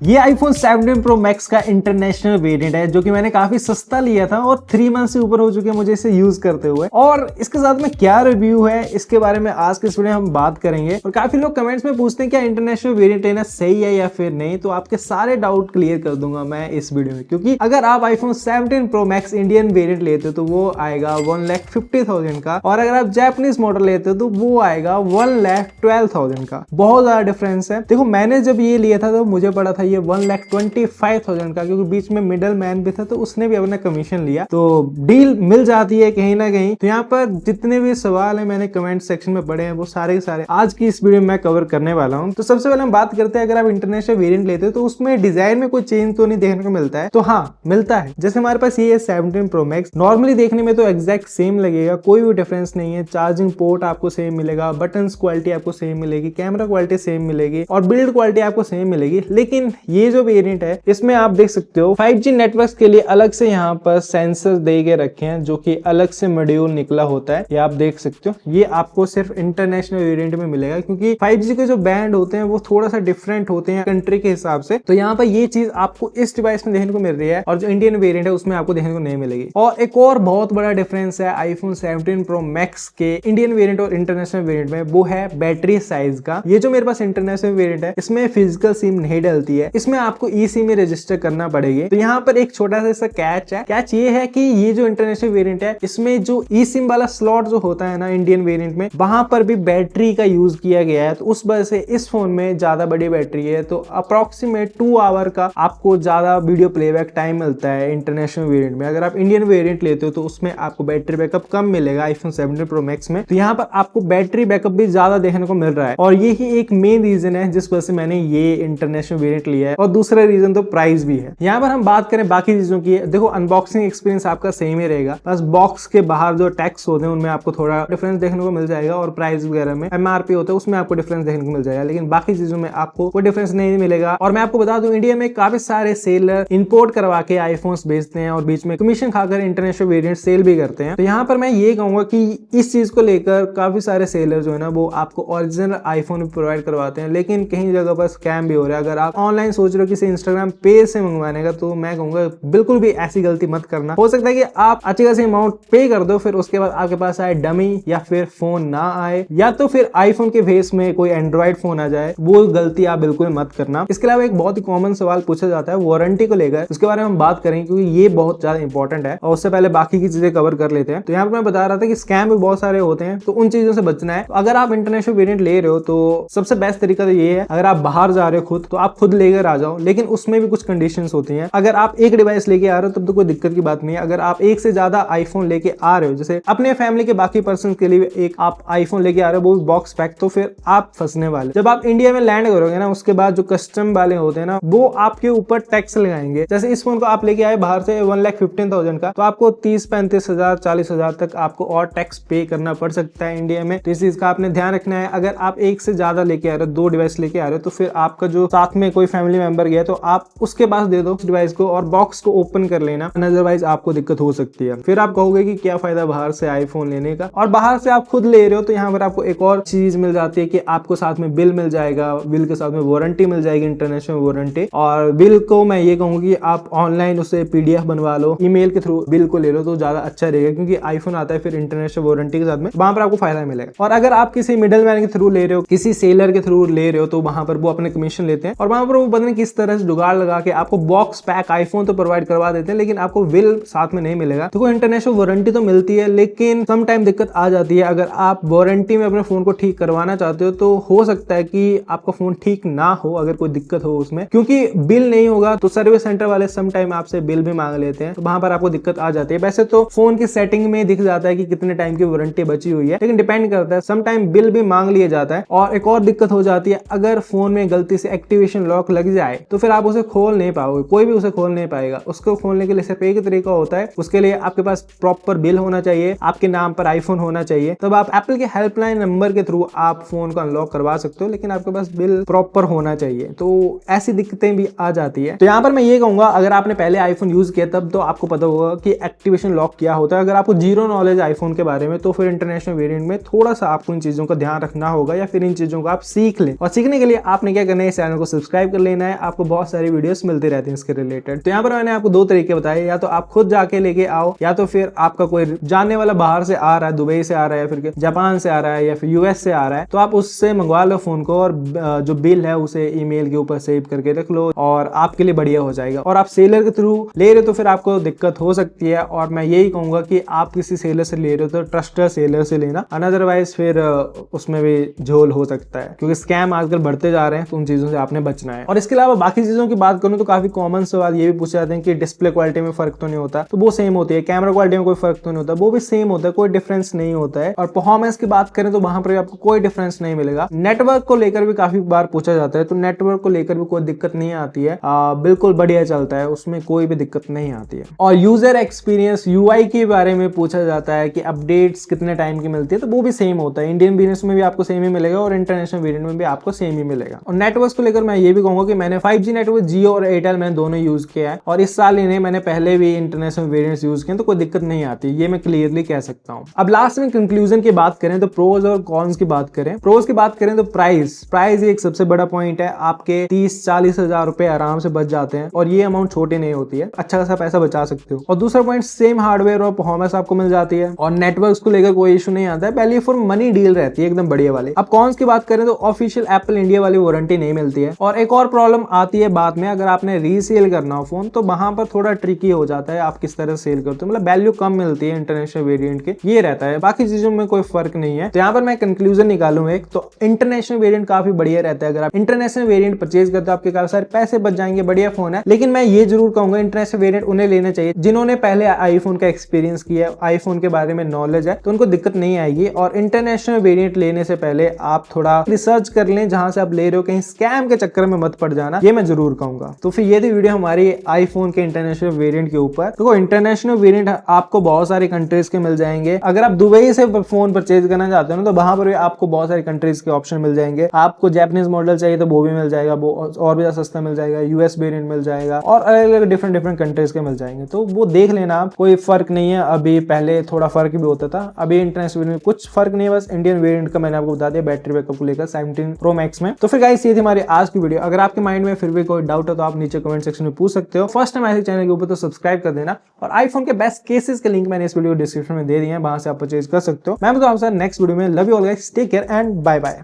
ये iPhone 17 Pro Max का international variant है जो कि मैंने काफी सस्ता लिया था और 3 मंथ से ऊपर हो चुके हैं मुझे इसे यूज करते हुए। और इसके साथ में क्या रिव्यू है इसके बारे में आज के इस वीडियो में हम बात करेंगे। और काफी लोग कमेंट्स में पूछते हैं क्या इंटरनेशनल वेरिएंट लेना सही है या फिर नहीं, तो आपके सारे डाउट क्लियर कर दूंगा मैं इस वीडियो में। क्योंकि अगर आप iPhone 17 Pro Max Indian variant लेते हो तो वो आएगा 1,50,000 का, और अगर आप जैपनीज मॉडल लेते हो तो वो आएगा 1,12,000 का। बहुत ज्यादा डिफरेंस है। देखो मैंने जब ये लिया था तो मुझे पड़ा था ये 1,25,000 का, क्योंकि बीच में मिडल मैन भी था तो उसने भी अपना कमीशन लिया, तो डील मिल जाती है कहीं ना कहीं। तो यहाँ पर जितने भी सवाल है मैंने कमेंट सेक्शन में पढ़े हैं वो सारे के सारे आज की इस वीडियो में मैं कवर करने वाला हूँ। तो सबसे पहले हम बात करते हैं, अगर आप इंटरनेशनल वेरिएंट लेते हो तो उसमें डिजाइन में कोई चेंज तो नहीं देखने को मिलता है। तो हाँ मिलता है। जैसे हमारे पास ये है 17 Pro Max, नॉर्मली देखने में तो एग्जैक्ट सेम लगेगा, कोई भी डिफरेंस नहीं है। चार्जिंग पोर्ट आपको सेम मिलेगा, बटन क्वालिटी आपको सेम मिलेगी, कैमरा क्वालिटी सेम मिलेगी और बिल्ड क्वालिटी आपको सेम मिलेगी। लेकिन ये जो वेरिएंट है इसमें आप देख सकते हो 5G नेटवर्क के लिए अलग से यहाँ पर सेंसर दे के रखे हैं जो कि अलग से मॉड्यूल निकला होता है। ये आप देख सकते हो, ये आपको सिर्फ इंटरनेशनल वेरिएंट में मिलेगा क्योंकि 5G के जो बैंड होते हैं वो थोड़ा सा डिफरेंट होते हैं कंट्री के हिसाब से। तो यहाँ पर ये चीज आपको इस डिवाइस में देखने को मिल रही है और जो इंडियन वेरिएंट है उसमें आपको देखने को नहीं मिलेगी। और एक और बहुत बड़ा डिफरेंस है iPhone 17 Pro Max के इंडियन वेरिएंट और इंटरनेशनल वेरिएंट में, वो है बैटरी साइज का। ये जो मेरे पास इंटरनेशनल वेरिएंट है इसमें फिजिकल सिम नहीं डलती है, इसमें आपको ई सिम में रजिस्टर करना पड़ेगी। तो यहाँ पर एक छोटा सा कैच है। कैच ये है कि ये जो इंटरनेशनल वेरिएंट है इसमें जो ई सिम वाला स्लॉट जो होता है ना इंडियन वेरिएंट में, वहां पर भी बैटरी का यूज किया गया है। तो उस वजह से इस फोन में ज्यादा बड़ी बैटरी है, तो अप्रोक्सीमेट 2 आवर का आपको ज्यादा वीडियो प्लेबैक टाइम मिलता है इंटरनेशनल वेरिएंट में। अगर आप इंडियन वेरिएंट लेते हो तो उसमें आपको बैटरी बैकअप कम मिलेगा iPhone 17 Pro Max में। तो यहाँ पर आपको बैटरी बैकअप भी ज्यादा देखने को मिल रहा है और यही एक मेन रीजन है जिस वजह से मैंने ये इंटरनेशनल वेरिएंट लिया है। और दूसरा रीजन तो प्राइस भी है। यहाँ पर हम बात करें बाकी चीजों की, देखो अनबॉक्सिंग एक्सपीरियंस आपका सेम ही रहेगा, बस बॉक्स के बाहर जो टैक्स होते हैं उनमें आपको थोड़ा डिफरेंस देखने को मिल जाएगा और प्राइस वगैरह में MRP होता है उसमें आपको डिफरेंस देखने को मिल जाएगा। लेकिन बाकी चीजों में आपको कोई डिफरेंस नहीं मिलेगा। और मैं आपको बता दूं इंडिया में काफी सारे सेलर इंपोर्ट करवा के आईफोन्स बेचते हैं और बीच में कमीशन खाकर इंटरनेशनल वेरिएंट सेल भी करते हैं। तो यहाँ पर मैं ये कहूंगा कि इस चीज को लेकर काफी सारे सेलर जो है ना वो आपको ओरिजिनल आईफोन प्रोवाइड करवाते हैं, लेकिन कहीं जगह पर स्कैम भी हो रहा है। अगर आप ऑनलाइन सोच रहे हो किसी इंस्टाग्राम पेज से मंगवाने का, तो मैं कहूंगा बिल्कुल भी ऐसी गलती मत करना। हो सकता है कि आप अच्छी खासी अमाउंट पे कर दो, फिर उसके बाद आपके पास आए डमी या फिर फोन ना आए, या तो फिर आईफोन के फेस में कोई एंड्रॉइड फोन आ जाए। वो गलती आप बिल्कुल मत करना। इसके अलावा एक बहुत ही कॉमन सवाल पूछा जाता है वारंटी को लेकर, उसके बारे में हम बात करेंगे क्योंकि ये बहुत ज्यादा इंपॉर्टेंट है। और उससे पहले बाकी की चीजें कवर कर लेते हैं। तो यहाँ पर मैं बता रहा था कि स्कैम भी बहुत सारे होते हैं, तो उन चीजों से बचना है। तो अगर आप इंटरनेशनल वेरिएंट ले रहे हो तो सबसे बेस्ट तरीका तो ये है, अगर आप बाहर जा रहे हो खुद तो आप खुद लेकर आ जाओ, लेकिन उसमें भी कुछ कंडीशंस होती हैं। अगर आप एक डिवाइस लेके आ रहे हो तब तो कोई दिक्कत की बात नहीं है। अगर आप एक से ज्यादा आईफोन लेके आ रहे हो, जैसे अपने फैमिली के बाकी पर्सन के लिए एक आप आईफोन लेके आ रहे हो वो बॉक्स पैक, तो फिर आप फंसने वाले। जब आप इंडिया में लैंड करोगे ना उसके बाद जो कस्टम वाले होते हैं ना वो आपके ऊपर टैक्स लगाएंगे। जैसे इस फोन को आप लेके आए बाहर से 1,15,000 का, तो आपको 30-35,000 40,000 तक आपको और टैक्स पे करना पड़ सकता है इंडिया में। तो इस चीज का आपने ध्यान रखना है। अगर आप एक से ज्यादा लेके आ रहे हो, 2 डिवाइस लेके आ रहे हो, तो फिर आपका जो साथ में कोई फैमिली मेंबर गया तो आप उसके पास दे दो उस डिवाइस को और बॉक्स को ओपन कर लेना, अदरवाइज आपको दिक्कत हो सकती है। फिर आप कहोगे कि क्या फायदा बाहर से आईफोन लेने का। और बाहर से आप खुद ले रहे हो तो यहाँ पर आपको एक और चीज मिल जाती है कि आपको साथ में बिल मिल जाएगा, बिल के साथ में वारंटी मिल जाएगी, इंटरनेशनल वारंटी। और बिल को मैं ये कहूंगा कि आप ऑनलाइन उसे PDF बनवा लो, ईमेल के थ्रू बिल को ले लो तो ज्यादा अच्छा रहेगा, क्योंकि आईफोन आता है फिर इंटरनेशनल वारंटी के साथ में, वहां पर आपको फायदा मिलेगा। और अगर आप किसी मिडल मैन के थ्रू ले रहे हो, किसी सेलर के थ्रू ले रहे हो, तो वहां पर वो अपने कमीशन लेते हैं और वहां पर वो पता नहीं किस तरह से जुगाड़ लगा के आपको बॉक्स पैक आईफोन तो प्रोवाइड करवा देते हैं, लेकिन आपको बिल साथ में नहीं मिलेगा। तो कोई इंटरनेशनल वारंटी तो मिलती है, लेकिन सम टाइम दिक्कत आ जाती है। अगर आप वारंटी में अपने फोन को ठीक करवाना चाहते हो तो हो सकता है कि आपका फोन ठीक ना हो, अगर कोई दिक्कत हो उसमें, क्योंकि बिल नहीं होगा तो सर्विस सेंटर वाले सम टाइम आपसे बिल भी मांग लेते हैं, तो वहां पर आपको दिक्कत आ जाती है। वैसे तो फोन की सेटिंग में दिख जाता है कि कितने टाइम की वारंटी बची हुई है, लेकिन डिपेंड करता है, सम टाइम बिल भी मांग लिया जाता है। और एक और दिक्कत हो जाती है, अगर फोन में गलती से एक्टिवेशन लॉक लग जाए तो फिर आप उसे खोल नहीं पाओगे, कोई भी उसे खोल नहीं पाएगा। उसको खोलने के लिए सिर्फ एक तरीका होता है, उसके लिए आपके पास प्रॉपर बिल होना चाहिए, आपके नाम पर आईफोन होना चाहिए, तब आप एप्पल के हेल्पलाइन नंबर के थ्रू आप फोन को अनलॉक करवा सकते हो, लेकिन आपके पास बिल प्रॉपर होना चाहिए। तो ऐसी दिक्कतें भी आ जाती है। तो यहाँ पर मैं ये कहूंगा, अगर आपने पहले आईफोन यूज किया तब तो आपको पता होगा कि एक्टिवेशन लॉक क्या होता है। अगर आपको जीरो नॉलेज आईफोन के बारे में, तो फिर इंटरनेशनल वेरिएंट में थोड़ा सा आपको इन चीजों का ध्यान रखना होगा या फिर इन चीजों को आप सीख लें। और सीखने के लिए आपने क्या करना है, इस चैनल को सब्सक्राइब कर लेना है, आपको बहुत सारी वीडियोस मिलती रहती हैं इसके रिलेटेड। तो यहाँ पर मैंने आपको 2 तरीके बताए, या तो आप खुद जाके लेके आओ, या तो फिर आपका कोई जानने वाला बाहर से आ रहा है, दुबई से आ रहा है, फिर जापान से आ रहा है, या फिर यूएस से आ रहा है, तो आप उससे मंगवा लो फोन को, और जो बिल है उसे ईमेल के ऊपर सेव करके रख लो, और आपके लिए बढ़िया हो जाएगा। और आप सेलर के थ्रू ले रहे हो तो फिर आपको दिक्कत हो सकती है, और मैं यही कहूंगा कि आप किसी सेलर से ले रहे हो तो ट्रस्टेड सेलर से लेना, अदरवाइज फिर उसमें भी झोल हो सकता है, क्योंकि स्कैम आजकल बढ़ते जा रहे हैं, तो उन चीजों से आपने बचना है। और इसके अलावा बाकी चीजों की बात करूं तो काफी कॉमन सवाल ये भी पूछे जाते हैं कि डिस्प्ले क्वालिटी में फर्क तो नहीं होता, तो वो सेम होती है। कैमरा क्वालिटी में कोई फर्क तो नहीं होता, वो भी सेम होता है, कोई डिफरेंस नहीं होता है। और परफॉर्मेंस की बात करें तो वहां पर आपको कोई डिफरेंस नहीं मिलेगा। नेटवर्क को लेकर भी काफी बार पूछा जाता है, तो नेटवर्क को लेकर भी कोई दिक्कत नहीं आती है, बिल्कुल बढ़िया चलता है, उसमें कोई भी दिक्कत नहीं आती है। और यूजर एक्सपीरियंस यूआई के बारे में पूछा जाता है कि अपडेट्स कितने टाइम की मिलती है, तो वो भी सेम होता है। इंडियन बिजनेस में भी आपको सेम ही मिलेगा और इंटरनेशनल वेरिएंट में भी आपको सेम ही मिलेगा। और नेटवर्क को लेकर मैं ये भी कहूंगा कि मैंने 5G नेटवर्क जियो और एयरटेल मैंने दोनों यूज किया है, और इस साल इन्हें मैंने पहले भी इंटरनेशनल वेरिएंट्स यूज किए, तो कोई दिक्कत नहीं आती, ये मैं क्लियरली कह सकता हूं। अब लास्ट में कंक्लूजन की बात करें तो प्रोज और कॉन्स की बात करें। प्रोज की बात करें तो प्राइस एक सबसे बड़ा पॉइंट है, आपके 30-40 हजार रुपए आराम से बच जाते हैं, और ये अमाउंट छोटी नहीं होती है, अच्छा खासा पैसा बचा सकते हो। और दूसरा पॉइंट, सेम हार्डवेयर और परफॉर्मेंस आपको मिल जाती है, और नेटवर्क को लेकर कोई इशू नहीं आता है, वैल्यू फॉर मनी डील रहती है एकदम बढ़िया वाली। अब कॉन्स की बात करें तो ऑफिशियल एप्पल इंडिया वाली वारंटी नहीं मिलती है, और एक और प्रॉब्लम आती है बाद में, अगर आपने रीसेल करना हो फोन तो वहां पर थोड़ा ट्रिकी हो जाता है, आप किस तरह सेल करते हो, मतलब वैल्यू कम मिलती है इंटरनेशनल वेरिएंट के, ये रहता है, बाकी चीजों में कोई फर्क नहीं है। तो यहाँ पर मैं कंक्लूजन निकालूं एक, तो इंटरनेशनल वेरिएंट काफी बढ़िया रहता है। अगर आप इंटरनेशनल वेरिएंट परचेज करते हो आपके काफी सारे पैसे बच जाएंगे, बढ़िया फोन है। लेकिन मैं ये जरूर कहूंगा इंटरनेशनल वेरिएंट उन्हें लेना चाहिए जिन्होंने पहले आईफोन का एक्सपीरियंस किया है, आईफोन के बारे में नॉलेज है, तो उनको दिक्कत नहीं आएगी। और इंटरनेशनल वेरिएंट लेने से पहले आप थोड़ा रिसर्च कर लें, जहां से आप ले रहे हो कहीं स्कैम के चक्कर में मत पड़ जाना, ये मैं जरूर कहूंगा। तो फिर ये थी वीडियो हमारी आईफोन के इंटरनेशनल वेरिएंट के ऊपर। देखो इंटरनेशनल वेरिएंट आपको बहुत सारी कंट्रीज के मिल जाएंगे। अगर आप दुबई से फोन परचेज करना चाहते हो ना, तो वहां पर भी आपको बहुत सारी कंट्रीज के ऑप्शन मिल जाएंगे। आपको जापानीज मॉडल चाहिए तो वो भी मिल जाएगा, वो और भी ज्यादा सस्ता मिल जाएगा, यूएस वेरिएंट मिल जाएगा, और अलग अलग डिफरेंट कंट्रीज के मिल जाएंगे, तो वो देख लेना आप, कोई फर्क नहीं है। अभी पहले थोड़ा फर्क भी होता था, अभी इंटरनेशनल वेरिएंट कुछ फर्क नहीं है, बस इंडियन वेरिएंट का मैंने आपको बता दिया बैटरी बैकअप को लेकर 17 प्रो मैक्स में। तो फिर गाइस ये थी हमारी आज की वीडियो। अगर आपके माइंड में फिर भी कोई डाउट है तो आप नीचे कमेंट सेक्शन में पूछ सकते हो। फर्स्ट टाइम ऐसे चैनल के ऊपर तो सब्सक्राइब कर देना, और आईफोन के बेस्ट केसेस के लिंक मैंने इस वीडियो डिस्क्रिप्शन में दे दिए हैं, वहां से आप परचेज कर सकते हो। मैं बताऊं आपसे नेक्स्ट वीडियो में। Love you all guys, take care and bye bye.